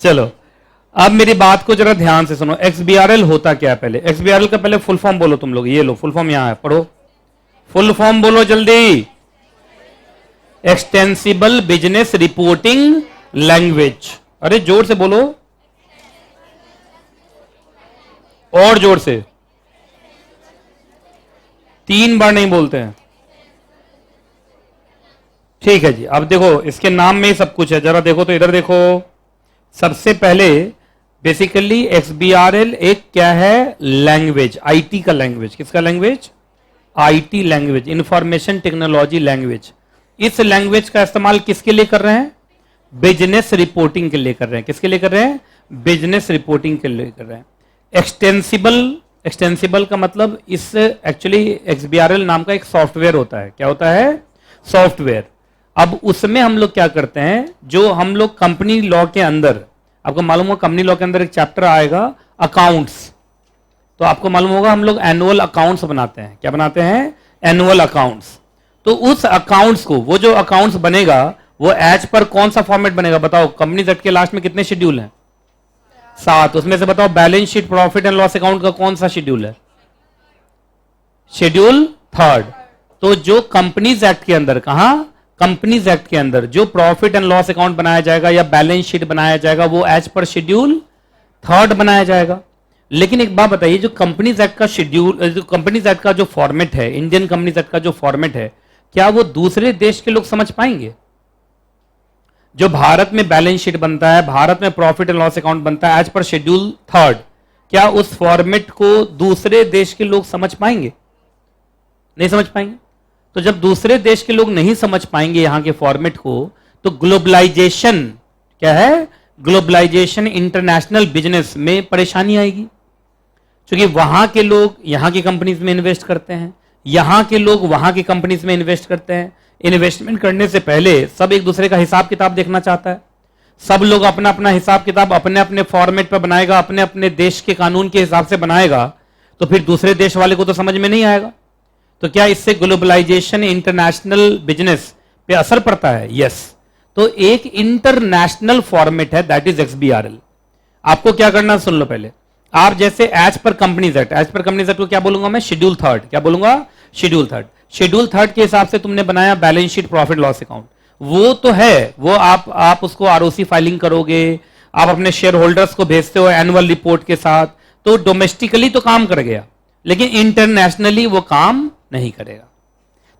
चलो अब मेरी बात को जरा ध्यान से सुनो। एक्सबीआरएल होता क्या है? पहले एक्सबीआरएल का पहले फुल फॉर्म बोलो तुम लोग। ये लो फुल फॉर्म यहां है, पढ़ो। फुल फॉर्म बोलो जल्दी। Extensible business reporting language. अरे जोर से बोलो, और जोर से। 3 बार नहीं बोलते हैं। ठीक है जी। अब देखो इसके नाम में ही सब कुछ है, जरा देखो तो इधर देखो। सबसे पहले बेसिकली एक्सबीआरएल एक क्या है? लैंग्वेज, आईटी का लैंग्वेज। किसका language? IT language, information technology language. इस लैंग्वेज का इस्तेमाल किसके लिए कर रहे हैं? बिजनेस रिपोर्टिंग के लिए कर रहे हैं। किसके लिए कर रहे हैं? बिजनेस रिपोर्टिंग के लिए कर रहे हैं। एक्सटेंसिबल, एक्सटेंसिबल का मतलब इस एक्चुअली एक्सबीआरएल नाम का एक सॉफ्टवेयर होता है। क्या होता है? सॉफ्टवेयर। अब उसमें हम लोग क्या करते हैं, जो हम लोग कंपनी लॉ के अंदर, आपको मालूम होगा कंपनी लॉ के अंदर एक चैप्टर आएगा अकाउंट्स, तो आपको मालूम होगा हम लोग एनुअल अकाउंट्स बनाते हैं। क्या बनाते हैं? Annual accounts. तो उस अकाउंट्स को, वो जो अकाउंट्स बनेगा वो एज पर कौन सा फॉर्मेट बनेगा? बताओ। कंपनी एक्ट के लास्ट में कितने शेड्यूल हैं? 7। उसमें से बताओ balance sheet, profit and loss account का कौन सा शेड्यूल है? शेड्यूल 3। तो जो कंपनीज एक्ट के अंदर, कहां? कंपनीज एक्ट के अंदर जो प्रॉफिट एंड लॉस अकाउंट बनाया जाएगा या बैलेंस शीट बनाया जाएगा वो एज पर शेड्यूल 3 बनाया जाएगा। लेकिन एक बात बताइए, जो कंपनीज एक्ट का शेड्यूल, जो कंपनीज एक्ट का जो फॉर्मेट है, इंडियन कंपनीज एक्ट का जो फॉर्मेट है, क्या वो दूसरे देश के लोग समझ पाएंगे? जो भारत में बैलेंस शीट बनता है, भारत में प्रॉफिट एंड लॉस अकाउंट बनता है एज पर शेड्यूल 3, क्या उस फॉर्मेट को दूसरे देश के लोग समझ पाएंगे? नहीं समझ पाएंगे। तो जब दूसरे देश के लोग नहीं समझ पाएंगे यहां के फॉर्मेट को, तो ग्लोबलाइजेशन, क्या है? ग्लोबलाइजेशन, इंटरनेशनल बिजनेस में परेशानी आएगी। क्योंकि वहां के लोग यहां की कंपनीज में इन्वेस्ट करते हैं, यहां के लोग वहां की कंपनीज में इन्वेस्ट करते हैं। इन्वेस्टमेंट करने से पहले सब एक दूसरे का हिसाब किताब देखना चाहता है। सब लोग अपना अपना हिसाब किताब अपने अपने फॉर्मेट पर बनाएगा, अपने अपने देश के कानून के हिसाब से बनाएगा, तो फिर दूसरे देश वाले को तो समझ में नहीं आएगा। तो क्या इससे ग्लोबलाइजेशन, इंटरनेशनल बिजनेस पे असर पड़ता है? यस। तो एक इंटरनेशनल फॉर्मेट है, दैट इज एक्सबीआरएल। आपको क्या करना, सुन लो पहले। आप जैसे as per Companies Act, as per Companies Act को क्या बोलूंगा मैं? शेड्यूल 3। क्या बोलूंगा? शेड्यूल 3। शेड्यूल 3 के हिसाब से तुमने बनाया balance sheet, profit loss account, वो तो है, वो आप उसको आरओसी फाइलिंग करोगे, आप अपने शेयर होल्डर्स को भेजते हो एनुअल रिपोर्ट के साथ, तो डोमेस्टिकली तो काम कर गया, लेकिन इंटरनेशनली वो काम नहीं करेगा।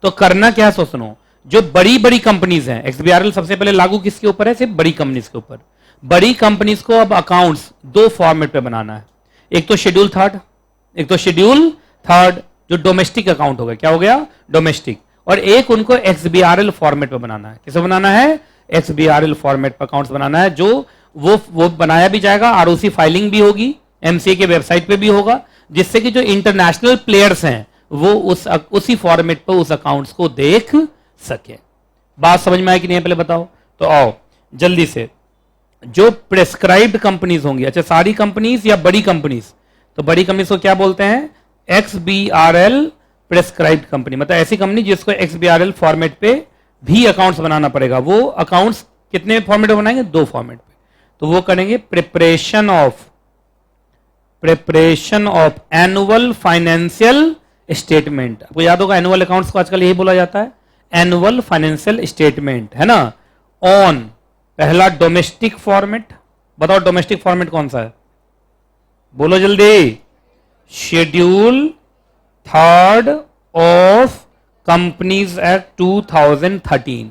तो करना क्या है, सो सुनो। जो बड़ी बड़ी कंपनीज हैं, एक्सबीआरएल सबसे पहले लागू किसके ऊपर है? सिर्फ बड़ी कंपनीज के ऊपर। बड़ी कंपनीज को अब अकाउंट्स 2 फॉर्मेट पे बनाना है। एक तो शेड्यूल 3, एक तो शेड्यूल 3 जो डोमेस्टिक अकाउंट हो गया। क्या हो गया? डोमेस्टिक। और एक उनको एक्सबीआरएल फॉर्मेट पे बनाना है। किसे बनाना है? एक्सबीआरएल फॉर्मेट पर अकाउंट्स बनाना है, जो वो बनाया भी जाएगा, आरओसी फाइलिंग भी होगी, एमसीए के वेबसाइट पे भी होगा, जिससे कि जो इंटरनेशनल प्लेयर्स हैं वो उसी फॉर्मेट पर उस अकाउंट्स को देख सके। बात समझ में आए कि नहीं? पहले बताओ। तो आओ जल्दी से। जो प्रेस्क्राइब्ड कंपनीज होंगी, अच्छा सारी कंपनीज या बड़ी कंपनीज? तो बड़ी कंपनीज को क्या बोलते हैं? एक्सबीआरएल प्रेस्क्राइब्ड कंपनी, मतलब ऐसी कंपनी जिसको एक्सबीआरएल फॉर्मेट पे भी अकाउंट्स बनाना पड़ेगा। वो अकाउंट्स कितने फॉर्मेट में बनाएंगे? 2 फॉर्मेट पे। तो वो करेंगे preparation of annual financial statement. आपको याद होगा एनुअल अकाउंट्स को आजकल यही बोला जाता है, एनुअल फाइनेंशियल स्टेटमेंट, है ना। ऑन पहला डोमेस्टिक फॉर्मेट, बताओ डोमेस्टिक फॉर्मेट कौन सा है? बोलो जल्दी। Schedule 3 of companies act 2013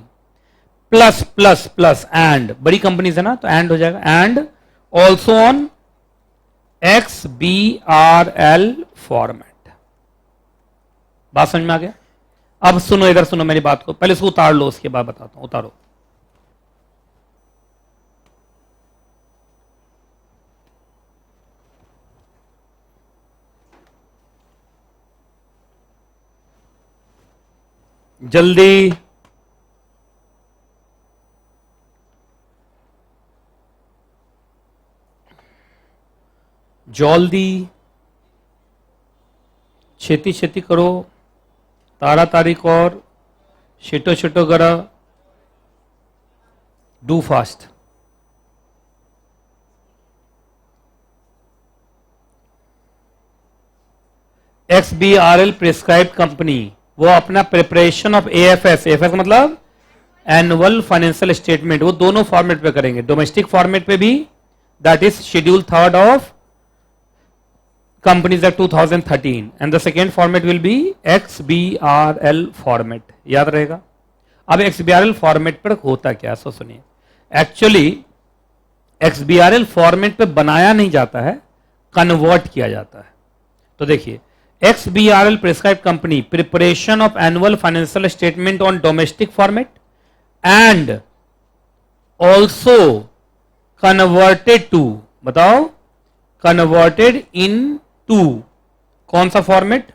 plus plus plus and, बड़ी कंपनीज है ना तो एंड हो जाएगा, एंड ऑल्सो ऑन एक्सबीआरएल फॉर्मेट। बात समझ में आ गया? अब सुनो, इधर सुनो मेरी बात को, पहले इसको उतार लो, उसके बाद बताता हूं। उतारो। जल्दी। जल्दी छेती छेती करो, तारा तारीख और शिटो शिटो करा, do fast. XBRL prescribed company वो अपना प्रिपरेशन ऑफ AFS, AFS मतलब एनुअल फाइनेंशियल स्टेटमेंट, वो दोनों फॉर्मेट पे करेंगे, डोमेस्टिक फॉर्मेट पे भी, that is schedule 3 of companies act 2013, and the second format will be XBRL format, याद रहेगा। अब XBRL फॉर्मेट पर होता क्या, सो सुनिए। एक्चुअली XBRL फॉर्मेट पे बनाया नहीं जाता है, कन्वर्ट किया जाता है। तो देखिए, XBRL prescribe company preparation of annual financial statement on domestic format and also converted to, बताओ, कन्वर्टेड इन टू कौन सा फॉर्मेट,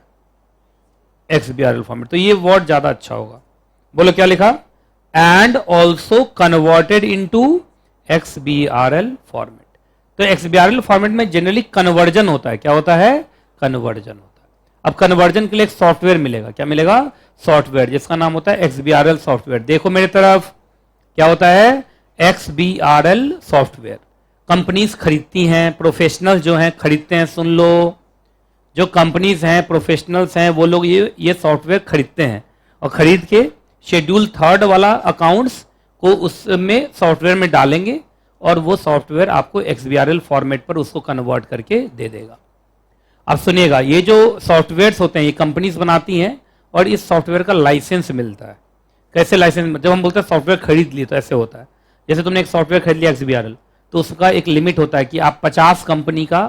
XBRL फॉर्मेट। तो ये वर्ड ज्यादा अच्छा होगा, बोलो क्या लिखा, and also converted into XBRL format. तो XBRL फॉर्मेट में जनरली कन्वर्जन होता है, क्या होता है, कन्वर्जन होता है। अब कन्वर्जन के लिए एक सॉफ्टवेयर मिलेगा, क्या मिलेगा, सॉफ्टवेयर, जिसका नाम होता है XBRL सॉफ्टवेयर। देखो मेरे तरफ, क्या होता है, XBRL सॉफ्टवेयर कंपनीज खरीदती हैं, प्रोफेशनल जो हैं खरीदते हैं, सुन लो, जो कंपनीज हैं, प्रोफेशनल्स हैं, वो लोग ये सॉफ्टवेयर खरीदते हैं और खरीद के शेड्यूल 3 वाला अकाउंट्स को उसमें सॉफ्टवेयर में डालेंगे और वो सॉफ्टवेयर आपको XBRL फॉर्मेट पर उसको कन्वर्ट करके दे देगा। अब सुनिएगा, ये जो सॉफ्टवेयर्स होते हैं ये कंपनीज बनाती हैं और इस सॉफ्टवेयर का लाइसेंस मिलता है। कैसे लाइसेंस, जब हम बोलते हैं सॉफ्टवेयर खरीद लिए तो ऐसे होता है, जैसे तुमने एक सॉफ्टवेयर खरीद लिया XBRL, तो उसका एक लिमिट होता है कि आप 50 कंपनी का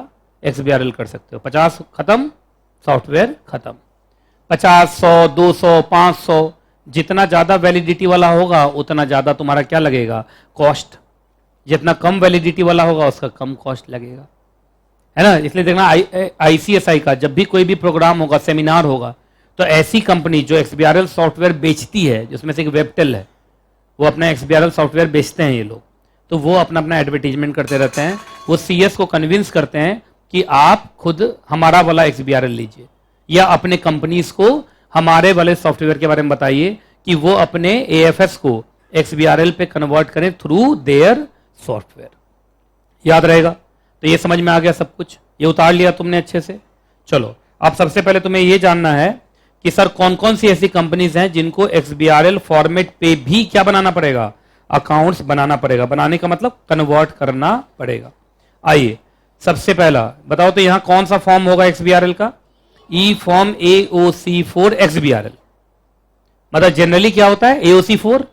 XBRL कर सकते हो, 50 खत्म, सॉफ्टवेयर खत्म। 50, 100, 200, 500, जितना ज्यादा वैलिडिटी वाला होगा उतना ज्यादा तुम्हारा क्या लगेगा, कॉस्ट। जितना कम वैलिडिटी वाला होगा उसका कम कॉस्ट लगेगा, है ना। इसलिए देखना ICSI का जब भी कोई भी प्रोग्राम होगा, सेमिनार होगा, तो ऐसी कंपनी जो XBRL सॉफ्टवेयर बेचती है, जिसमें से एक वेबटेल है, वो अपना XBRL सॉफ्टवेयर बेचते हैं ये लोग, तो वो अपना अपना एडवर्टीजमेंट करते रहते हैं। वो CS को कन्विंस करते हैं कि आप खुद हमारा वाला XBRL लीजिए, या अपने कंपनीज को हमारे वाले सॉफ्टवेयर के बारे में बताइए कि वो अपने AFS को XBRL पे कन्वर्ट करें थ्रू देयर सॉफ्टवेयर। याद रहेगा। तो ये समझ में आ गया सब कुछ, ये उतार लिया तुमने अच्छे से। चलो, अब सबसे पहले तुम्हें ये जानना है कि सर कौन कौन सी ऐसी कंपनीज हैं जिनको XBRL फॉर्मेट पे भी क्या बनाना पड़ेगा, अकाउंट्स बनाना पड़ेगा। बनाने का मतलब कन्वर्ट करना पड़ेगा। आइए, सबसे पहला बताओ तो यहां कौन सा फॉर्म होगा XBRL का, ई फॉर्म AOC4 XBRL। मतलब जनरली क्या होता है, AOC4,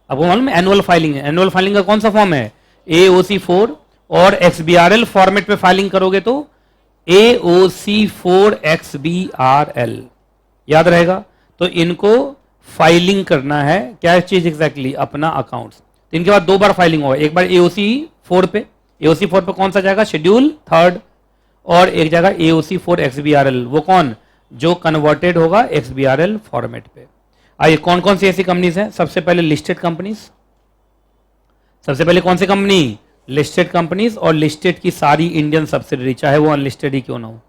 अब वो मालूम है एनुअल फाइलिंग है, एनुअल फाइलिंग का कौन सा फॉर्म है, AOC4, और XBRL फॉर्मेट पे फाइलिंग करोगे तो AOC4 XBRL, याद रहेगा। तो इनको फाइलिंग करना है, क्या चीज एग्जैक्टली, अपना अकाउंट्स। तो इनके बाद 2 बार फाइलिंग होगा, एक बार AOC4 पे, AOC4 पे कौन सा जाएगा, शेड्यूल 3, और एक जगह AOC4 XBRL, वो कौन, जो कन्वर्टेड होगा XBRL फॉर्मेट पे। आइए, कौन कौन सी ऐसी कंपनीज हैं, सबसे पहले लिस्टेड कंपनीज, सबसे पहले कौन सी कंपनी, लिस्टेड कंपनीज, और लिस्टेड की सारी इंडियन सब्सिडरी, चाहे वो अनलिस्टेड ही क्यों ना हो,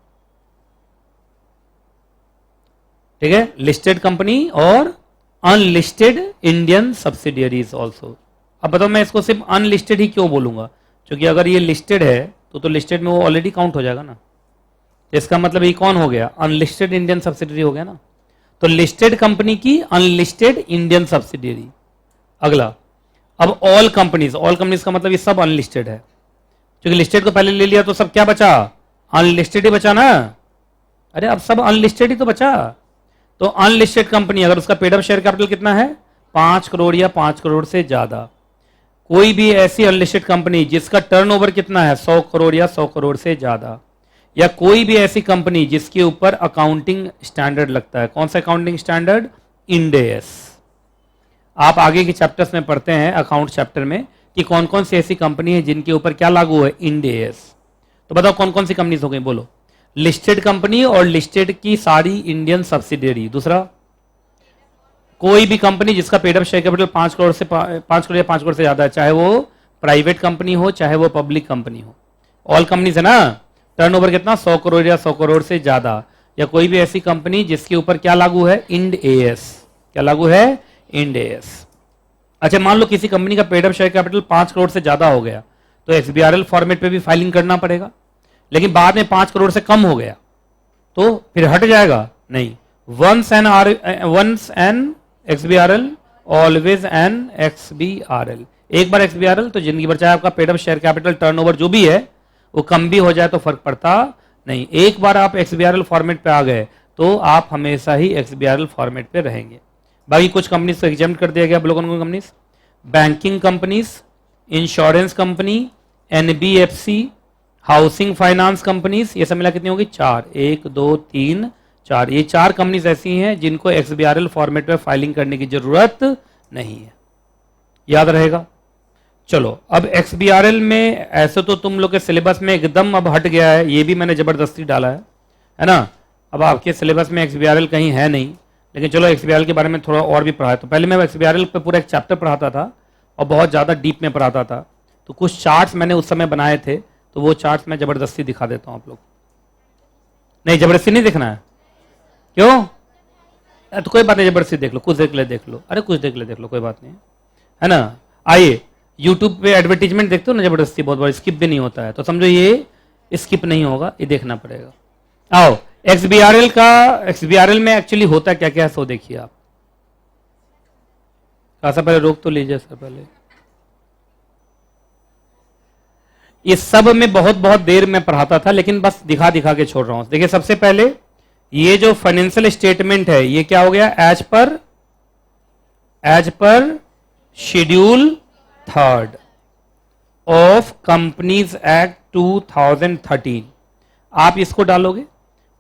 ठीक है, लिस्टेड कंपनी और अनलिस्टेड इंडियन सब्सिडियरीज ऑल्सो। अब बताओ मैं इसको सिर्फ अनलिस्टेड ही क्यों बोलूंगा, क्योंकि अगर ये लिस्टेड है तो लिस्टेड में वो ऑलरेडी काउंट हो जाएगा ना। इसका मतलब ये कौन हो गया, अनलिस्टेड इंडियन सब्सिडियरी हो गया ना। तो लिस्टेड कंपनी की अनलिस्टेड इंडियन सब्सिडियरी। अगला, अब ऑल कंपनीज, ऑल कंपनीज का मतलब ये सब अनलिस्टेड है, क्योंकि लिस्टेड को पहले ले लिया तो सब क्या बचा, अनलिस्टेड ही बचा ना। अरे अब सब अनलिस्टेड ही तो बचा। तो अनलिस्टेड कंपनी अगर उसका पेड अप शेयर कैपिटल कितना है, 5 करोड़ या 5 करोड़ से ज्यादा, कोई भी ऐसी अनलिस्टेड कंपनी जिसका टर्नओवर कितना है, 100 करोड़ या 100 करोड़ से ज्यादा, या कोई भी ऐसी कंपनी जिसके ऊपर अकाउंटिंग स्टैंडर्ड लगता है, कौन सा अकाउंटिंग स्टैंडर्ड, इंड AS। आप आगे के चैप्टर्स में पढ़ते हैं, अकाउंट चैप्टर में, कि कौन कौन सी ऐसी कंपनी है जिनके ऊपर क्या लागू है, इंड AS। तो बताओ कौन कौन सी कंपनीज हो गई, बोलो, लिस्टेड कंपनी और लिस्टेड की सारी इंडियन सब्सिडियरी। दूसरा, कोई भी कंपनी जिसका paid up share capital 5 crore से 5 करोड़ या 5 करोड़ से ज्यादा है, चाहे वो प्राइवेट कंपनी हो चाहे वो पब्लिक कंपनी हो। ऑल कंपनीज है ना, टर्नओवर कितना, 100 करोड़ या 100 करोड़ से ज्यादा, या कोई भी ऐसी कंपनी जिसके ऊपर क्या लागू है, इंड AS। क्या लागू है, इंड AS। अच्छा, मान लो किसी कंपनी का paid up share capital 5 crore से ज्यादा हो गया, तो XBRL फॉर्मेट पे भी फाइलिंग करना पड़ेगा। लेकिन बाद में 5 करोड़ से कम हो गया, तो फिर हट जाएगा नहीं। Once an XBRL always an XBRL। एक बार XBRL तो जिंदगी भर, चाहे आपका paid up share capital turnover जो भी है वो कम भी हो जाए तो फर्क पड़ता नहीं। एक बार आप XBRL फॉर्मेट पे आ गए तो आप हमेशा ही XBRL फॉर्मेट पे रहेंगे। बाकी कुछ कंपनीज को एग्जाम कर दिया गया। आप लोगों को companies, banking companies, insurance company, NBFC, housing finance companies, ये सब मिला कितनी होगी? 4। 1 2 3 4। ये 4 कंपनीज ऐसी हैं जिनको XBRL फॉर्मेट में फाइलिंग करने की जरूरत नहीं है। याद रहेगा। चलो अब XBRL में ऐसे तो तुम लोग के सिलेबस में एकदम अब हट गया है, ये भी मैंने जबरदस्ती डाला है ना। अब आपके सिलेबस में XBRL कहीं है नहीं, लेकिन चलो XBRL के बारे में थोड़ा और भी पढ़ा है। तो पहले मैं XBRL पे पूरा एक चैप्टर पढ़ाता था और बहुत ज़्यादा डीप में पढ़ाता था। तो कुछ चार्ट्स मैंने उस समय बनाए थे, तो वो चार्ट्स मैं जबरदस्ती दिखा देता हूँ आप लोग। नहीं, जबरदस्ती नहीं दिखना है। क्यों? तो कोई बात नहीं, जबरदस्ती देख लो, कुछ देख लो, अरे कुछ देख लो, कोई बात नहीं है ना। आइए, यूट्यूब पे एडवर्टीजमेंट देखते हो ना जबरदस्ती, बहुत बार स्किप भी नहीं होता है, तो समझो ये स्किप नहीं होगा, ये देखना पड़ेगा। आओ, XBRL में एक्चुअली होता क्या क्या है सो देखिए आप। खासा पहले रोक तो लीजिए सर पहले। ये सब में बहुत देर में पढ़ाता था, लेकिन बस दिखा के छोड़ रहा हूं। देखिए सबसे पहले ये जो फाइनेंशियल स्टेटमेंट है ये क्या हो गया? As per schedule 3 of companies act 2013। आप इसको डालोगे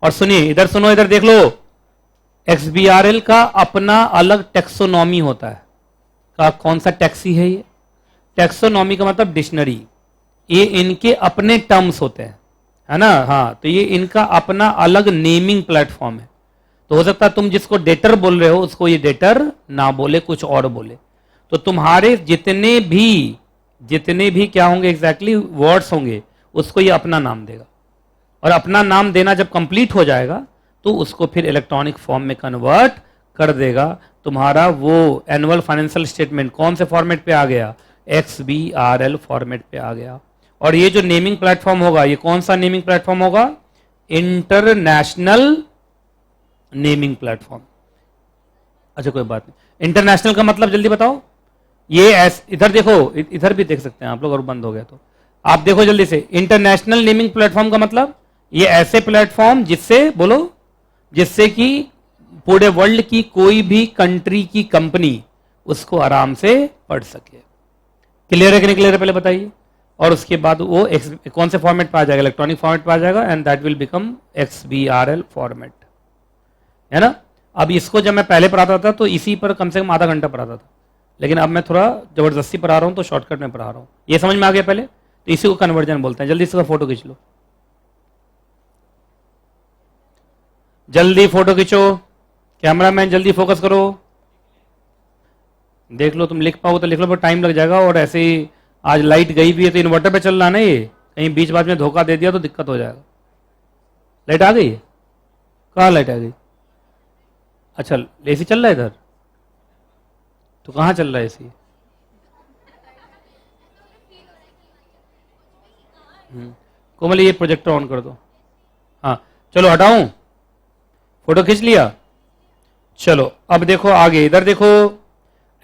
और सुनिए, इधर सुनो, इधर देख लो। XBRL का अपना अलग टेक्सोनॉमी होता है। का कौन सा टैक्सी है ये? टेक्सोनॉमी का मतलब डिक्शनरी। ये इनके अपने टर्म्स होते हैं, है ना। हाँ, तो ये इनका अपना अलग नेमिंग प्लेटफॉर्म है। तो हो सकता है तुम जिसको डेटर बोल रहे हो उसको ये डेटर ना बोले, कुछ और बोले। तो तुम्हारे जितने भी क्या होंगे एग्जैक्टली वर्ड्स होंगे, उसको ये अपना नाम देगा। और अपना नाम देना जब कंप्लीट हो जाएगा तो उसको फिर इलेक्ट्रॉनिक फॉर्म में कन्वर्ट कर देगा। तुम्हारा वो एनुअल फाइनेंशियल स्टेटमेंट कौन से फॉर्मेट पे आ गया? XBRL फॉर्मेट पे आ गया। और ये जो नेमिंग प्लेटफॉर्म होगा, ये कौन सा नेमिंग प्लेटफॉर्म होगा? International naming platform. अच्छा कोई बात नहीं, इंटरनेशनल का मतलब जल्दी बताओ। ये इधर देखो, इधर भी देख सकते हैं आप लोग, और बंद हो गया तो आप देखो जल्दी से। इंटरनेशनल नेमिंग प्लेटफॉर्म का मतलब ये ऐसे प्लेटफॉर्म जिससे कि पूरे वर्ल्ड की कोई भी कंट्री की कंपनी उसको आराम से पढ़ सके। क्लियर है कि नहीं क्लियर है पहले बताइए। और उसके बाद वो कौन से फॉर्मेट पे आ जाएगा? इलेक्ट्रॉनिक फॉर्मेट पे आ जाएगा, and that will become XBRL format, है ना। अब इसको जब मैं पहले पढ़ाता था तो इसी पर कम से कम आधा घंटा पढ़ाता था, लेकिन अब मैं थोड़ा जबरदस्ती पढ़ा रहा हूं तो शॉर्टकट में पढ़ा रहा हूं। ये समझ में आ गया पहले? तो इसी को कन्वर्जन बोलते हैं। जल्दी से फोटो खींच लो, जल्दी फोटो खींचो। कैमरामैन जल्दी फोकस करो। देख लो, तुम लिख पाओ तो लिख लो, पर टाइम लग जाएगा। और ऐसे ही आज लाइट गई भी है तो इन्वर्टर पे चल रहा है ना, ये कहीं बीच बात में धोखा दे दिया तो दिक्कत हो जाएगा। लाइट आ गई? कहाँ लाइट आ गई? अच्छा, एसी चल रहा है इधर, तो कहाँ चल रहा है एसी? कोमल ये प्रोजेक्टर ऑन कर दो। हाँ चलो हटाऊं, फोटो खींच लिया। चलो अब देखो आगे, इधर देखो।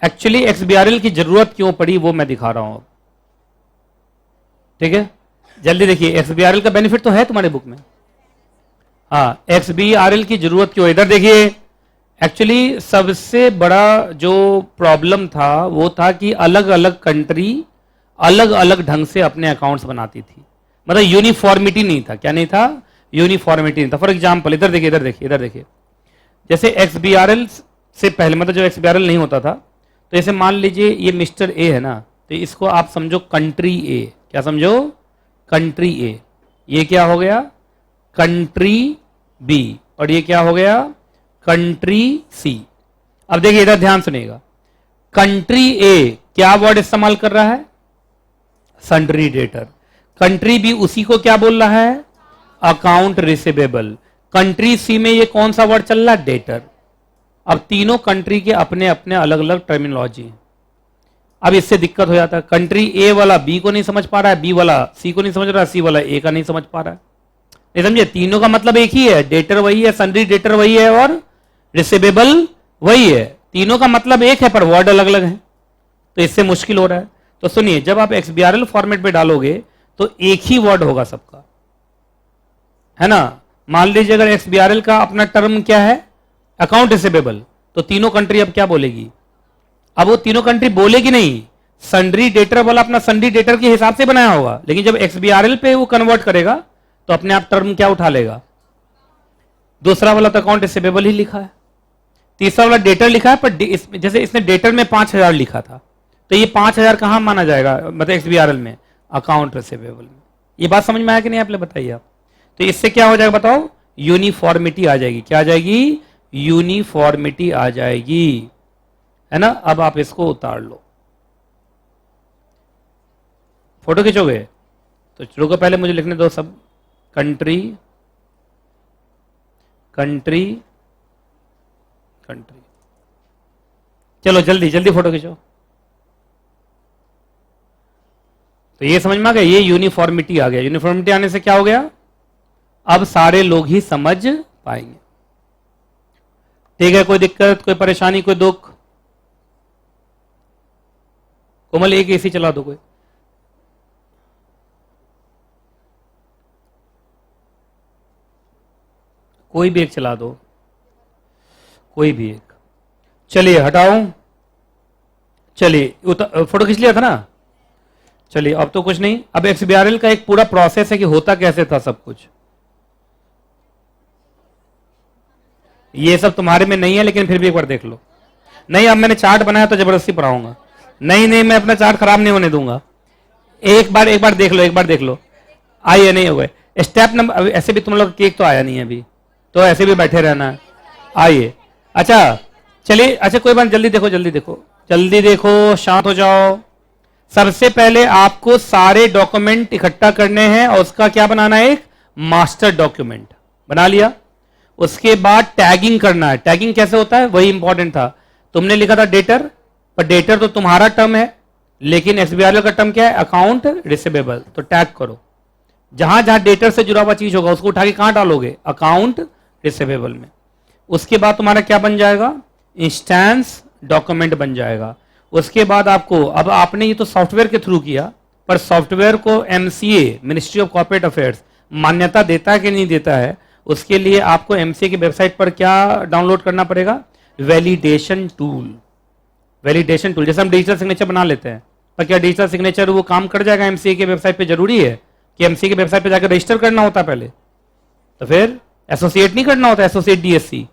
एक्चुअली XBRL की जरूरत क्यों पड़ी वो मैं दिखा रहा हूं। ठीक है, जल्दी देखिए। XBRL का बेनिफिट तो है तुम्हारे बुक में। हाँ, XBRL की जरूरत क्यों? इधर देखिए। एक्चुअली सबसे बड़ा जो प्रॉब्लम था वो था कि अलग अलग कंट्री अलग अलग ढंग से अपने अकाउंट्स बनाती थी। मतलब यूनिफॉर्मिटी नहीं था। क्या नहीं था? यूनिफॉर्मिटी नहीं था। फॉर एग्जाम्पल इधर देखिए, इधर देखिए, इधर देखिए। जैसे XBRL से पहले, मतलब जो XBRL नहीं होता था, तो जैसे मान लीजिए ये मिस्टर ए है ना, तो इसको आप समझो कंट्री ए। क्या समझो? Country A. ये क्या हो गया? Country B. और ये क्या हो गया? Country C. अब देखिए इधर ध्यान सुनिएगा। कंट्री ए क्या वर्ड इस्तेमाल कर रहा है? Sundry debtor. कंट्री बी उसी को क्या बोल रहा है? Account receivable. कंट्री सी में ये कौन सा वर्ड चल रहा है? डेटर। अब तीनों कंट्री के अपने अपने अलग अलग टर्मिनोलॉजी है। अब इससे दिक्कत हो जाता है। कंट्री ए वाला बी को नहीं समझ पा रहा है, बी वाला सी को नहीं समझ रहा है, सी वाला ए का नहीं समझ पा रहा है। नहीं समझे? तीनों का मतलब एक ही है, डेटर वही है, सन्ड्री डेटर वही है और रिसीवेबल वही है। तीनों का मतलब एक है पर वर्ड अलग अलग है, तो इससे मुश्किल हो रहा है। तो सुनिए, जब आप XBRL फॉर्मेट पे डालोगे तो एक ही वर्ड होगा सबका, है ना। मान लीजिए अगर XBRL का अपना टर्म क्या है, अकाउंट रिसीवेबल, तो तीनों कंट्री अब क्या बोलेगी? अब वो तीनों कंट्री बोलेगी नहीं, सन्ड्री डेटर वाला अपना सन्ड्री डेटर के हिसाब से बनाया होगा, लेकिन जब XBRL पे वो कन्वर्ट करेगा तो अपने आप टर्म क्या उठा लेगा? दूसरा वाला तो अकाउंट रिसीवेबल ही लिखा है, तीसरा वाला डेटर लिखा है, पर जैसे इसने डेटर में 5000 लिखा था, तो ये 5000 कहां माना जाएगा, मतलब XBRL में? अकाउंट रिसीवेबल में। ये बात समझ में आया कि नहीं? आप लोग बताइए आप। तो इससे क्या हो जाएगा बताओ? यूनिफॉर्मिटी आ जाएगी। क्या आ जाएगी? यूनिफॉर्मिटी आ जाएगी, है ना। अब आप इसको उतार लो, फोटो खींचोगे तो रुको, पहले मुझे लिखने दो सब। कंट्री कंट्री कंट्री, चलो जल्दी जल्दी फोटो खींचो। तो ये समझ में आ गया, ये यूनिफॉर्मिटी आ गया। यूनिफॉर्मिटी आने से क्या हो गया? अब सारे लोग ही समझ पाएंगे। ठीक है, कोई दिक्कत, कोई परेशानी, कोई दुख? कोमल एक एसी चला दो, कोई भी एक चला दो, कोई भी एक। चलिए हटाओ, चलिए फोटो खींच लिया था ना। चलिए अब तो कुछ नहीं। अब XBRL का एक पूरा प्रोसेस है कि होता कैसे था सब कुछ। ये सब तुम्हारे में नहीं है, लेकिन फिर भी एक बार देख लो। नहीं, अब मैंने चार्ट बनाया तो जबरदस्ती पढ़ाऊंगा। नहीं नहीं, मैं अपना चार्ट खराब नहीं होने दूंगा। एक बार देख लो, एक बार देख लो। आइए, नहीं हो गए स्टेप नंबर। ऐसे भी तुम लोग केक तो आया नहीं है अभी, तो ऐसे भी बैठे रहना है। आइए, अच्छा चलिए, अच्छा कोई बात, जल्दी देखो जल्दी देखो जल्दी देखो, शांत हो जाओ। सबसे पहले आपको सारे डॉक्यूमेंट इकट्ठा करने हैं और उसका क्या बनाना है? एक मास्टर डॉक्यूमेंट बना लिया। उसके बाद टैगिंग करना है। टैगिंग कैसे होता है वही इंपॉर्टेंट था। तुमने लिखा था डेटर, पर डेटर तो तुम्हारा टर्म है, लेकिन XBRL का टर्म क्या है? Account receivable. तो टैग करो, जहां जहां डेटर से जुड़ा हुआ चीज होगा उसको उठा के कहां डालोगे? अकाउंट रिसीवेबल में। उसके बाद तुम्हारा क्या बन जाएगा? इंस्टेंस डॉक्यूमेंट बन जाएगा। उसके बाद आपको, अब आपने ये तो सॉफ्टवेयर के थ्रू किया, पर सॉफ्टवेयर को MCA ministry of corporate affairs मान्यता देता है कि नहीं देता है, उसके लिए आपको MCA की वेबसाइट पर क्या डाउनलोड करना पड़ेगा? Validation tool. वैलिडेशन टूल, जैसे हम डिजिटल सिग्नेचर बना लेते हैं, पर क्या डिजिटल सिग्नेचर वो काम कर जाएगा MCA की वेबसाइट पे? जरूरी है कि MCA की वेबसाइट पे जाकर रजिस्टर करना होता है पहले, तो फिर एसोसिएट नहीं करना होता, एसोसिएट DSC।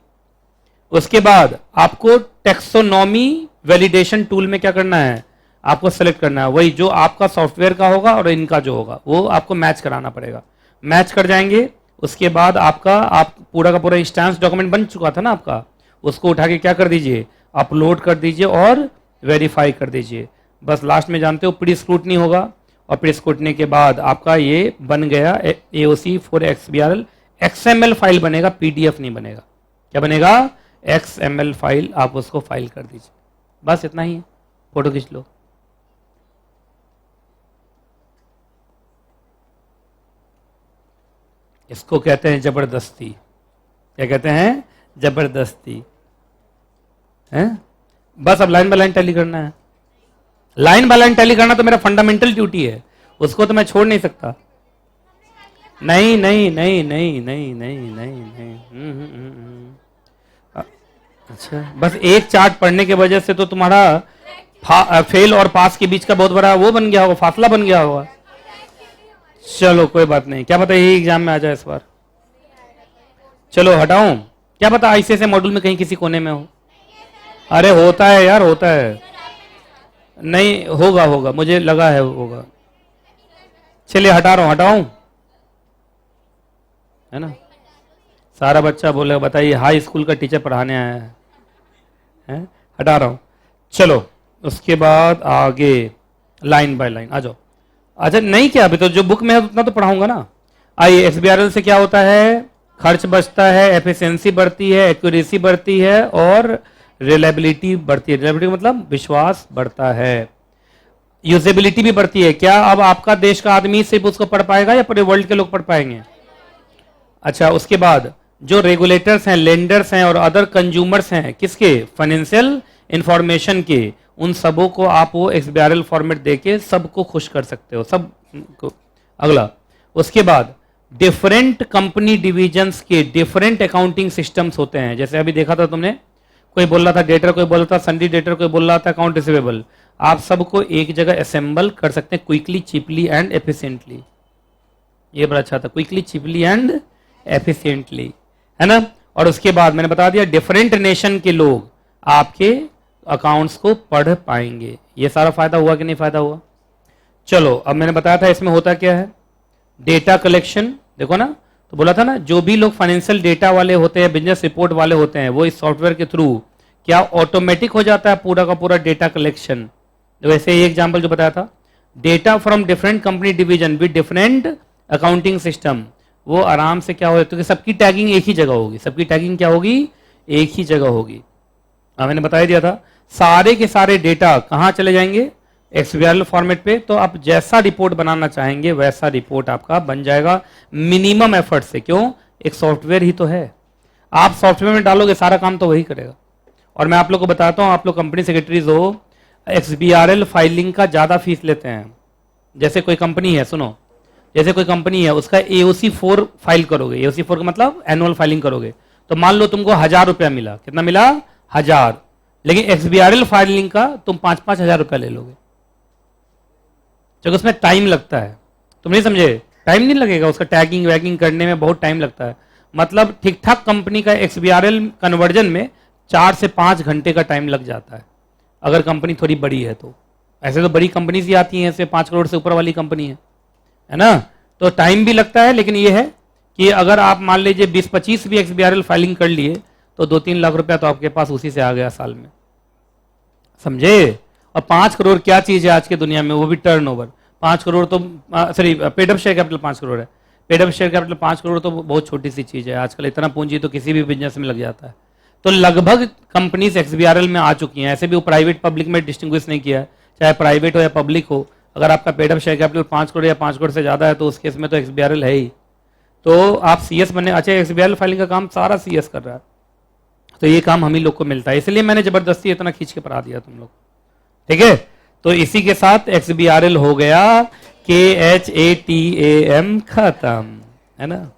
उसके बाद आपको टेक्सोनॉमी वैलिडेशन टूल में क्या करना है? आपको सेलेक्ट करना है वही जो आपका सॉफ्टवेयर का होगा और इनका जो होगा, वो आपको मैच कराना पड़ेगा। मैच कर जाएंगे, उसके बाद आपका आप पूरा का पूरा इंस्टेंस डॉक्यूमेंट बन चुका था ना आपका, उसको उठा के क्या कर दीजिए? अपलोड कर दीजिए और वेरीफाई कर दीजिए। बस लास्ट में जानते हो प्री स्क्रूटनी होगा, और प्री स्क्रूटनी के बाद आपका ये बन गया AOC for XBRL। XML file बनेगा, PDF नहीं बनेगा। क्या बनेगा? XML file. आप उसको फाइल कर दीजिए, बस इतना ही है। फोटो खींच लो। इसको कहते हैं जबरदस्ती। क्या कहते हैं? जबरदस्ती है। बस अब लाइन बाय लाइन टैली करना है। लाइन बाय लाइन टैली करना तो मेरा फंडामेंटल ड्यूटी है, उसको तो मैं छोड़ नहीं सकता। नहीं नहीं नहीं नहीं नहीं नहीं नहीं नहीं। अच्छा, बस एक चार्ट पढ़ने के वजह से तो तुम्हारा फेल और पास के बीच का बहुत बड़ा वो बन गया होगा, फासला बन गया होगा। चलो कोई बात नहीं, क्या पता यही एग्जाम में आ जाए इस बार। चलो हटाऊं, क्या पता ICSE मॉड्यूल में कहीं किसी कोने में हो। अरे होता है यार, होता है। नहीं होगा, होगा मुझे लगा है होगा। चलिए हटा रहा हूं, हटाऊं, है ना। सारा बच्चा बोले बताइए हाई स्कूल का टीचर पढ़ाने आया है? हटा रहा हूं। चलो उसके बाद आगे लाइन बाय लाइन आ जाओ। अच्छा नहीं, क्या अभी तो जो बुक में है उतना तो पढ़ाऊंगा ना। आइए, XBRL से क्या होता है? खर्च बचता है, एफिशिएंसी बढ़ती है, एक्यूरेसी बढ़ती है और रिलायबिलिटी बढ़ती है। रिलायबिलिटी मतलब विश्वास बढ़ता है, यूजेबिलिटी भी बढ़ती है। क्या अब आपका देश का आदमी सिर्फ उसको पढ़ पाएगा या पूरे वर्ल्ड के लोग पढ़ पाएंगे? अच्छा, उसके बाद जो रेगुलेटर्स हैं, लेंडर्स हैं और अदर कंज्यूमर्स हैं किसके, फाइनेंशियल इंफॉर्मेशन के, उन सबों को आप वो XBRL फॉर्मेट देके सबको खुश कर सकते हो, सब को। अगला, उसके बाद डिफरेंट कंपनी डिविजन्स के डिफरेंट अकाउंटिंग सिस्टम्स होते हैं। जैसे अभी देखा था तुमने, कोई बोल रहा था डेटर, कोई बोल रहा था सन्डी डेटर, कोई बोल रहा था अकाउंट रिसीवेबल। आप सबको एक जगह असेंबल कर सकते हैं क्विकली, चीपली एंड एफिशिएंटली। ये बड़ा अच्छा था, क्विकली, चीपली एंड एफिशिएंटली, है ना। और उसके बाद मैंने बता दिया डिफरेंट नेशन के लोग आपके अकाउंट्स को पढ़ पाएंगे। ये सारा फायदा हुआ कि नहीं फायदा हुआ। चलो, अब मैंने बताया था इसमें होता क्या है, डेटा कलेक्शन। देखो ना, तो बोला था ना, जो भी लोग फाइनेंशियल डेटा वाले होते हैं, बिजनेस रिपोर्ट वाले होते हैं, वो इस सॉफ्टवेयर के थ्रू क्या ऑटोमेटिक हो जाता है पूरा का पूरा डेटा कलेक्शन। वैसे ही एग्जाम्पल जो बताया था, data from different company division with different accounting system, वो आराम से क्या हो, क्योंकि सबकी टैगिंग एक ही जगह होगी, सबकी टैगिंग क्या होगी, एक ही जगह होगी। मैंने बता दिया था, सारे के सारे डेटा कहाँ चले जाएंगे, XBRL फॉर्मेट पे। तो आप जैसा रिपोर्ट बनाना चाहेंगे वैसा रिपोर्ट आपका बन जाएगा मिनिमम एफर्ट से। क्यों, एक सॉफ्टवेयर ही तो है, आप सॉफ्टवेयर में डालोगे सारा काम तो वही करेगा। और मैं आप लोग को बताता हूँ, आप लोग कंपनी सेक्रेटरीज हो, XBRL फाइलिंग का ज्यादा फीस लेते हैं। जैसे कोई कंपनी है, सुनो, जैसे कोई कंपनी है, उसका AOC4 फाइल करोगे, AOC4 का मतलब एनुअल फाइलिंग करोगे, तो मान लो तुमको 1000 रुपया मिला, कितना मिला, 1000। लेकिन XBRL फाइलिंग का तुम 5-5 हजार रुपया ले लोगे, क्योंकि उसमें टाइम लगता है। तुम नहीं समझे, टाइम नहीं लगेगा, उसका टैगिंग वैगिंग करने में बहुत टाइम लगता है। मतलब ठीक ठाक कंपनी का XBRL कन्वर्जन में 4 से 5 घंटे का टाइम लग जाता है, अगर कंपनी थोड़ी बड़ी है तो। ऐसे तो बड़ी कंपनीज ही आती हैं, ऐसे 5 करोड़ से ऊपर वाली कंपनी है ना, तो टाइम भी लगता है। लेकिन ये है कि अगर आप मान लीजिए 20-25 भी XBRL फाइलिंग कर लिए तो 2-3 लाख रुपया तो आपके पास उसी से आ गया साल में, समझे। और 5 करोड़ क्या चीज है आज के दुनिया में, वो भी टर्नओवर 5 करोड़ तो sorry paid up share capital 5 crore है, paid up share capital 5 crore तो बहुत छोटी सी चीज है आजकल। इतना पूंजी तो किसी भी बिजनेस में लग जाता है। तो लगभग कंपनीज XBRL में आ चुकी हैं। ऐसे भी वो प्राइवेट पब्लिक में डिस्टिंग्विश नहीं किया है, चाहे प्राइवेट हो या पब्लिक हो। अगर आपका paid up share capital 5 crore या 5 करोड़ से ज्यादा है तो उस केस में तो XBRL है ही। तो आप CS बने, अच्छा XBRL फाइलिंग का काम सारा CS कर रहा है, तो ये काम हम ही लोग को मिलता है, इसलिए मैंने जबरदस्ती इतना खींच के पढ़ा दिया तुम लोग, ठीक है। तो इसी के साथ XBRL हो गया KHATAM खत्म, है ना।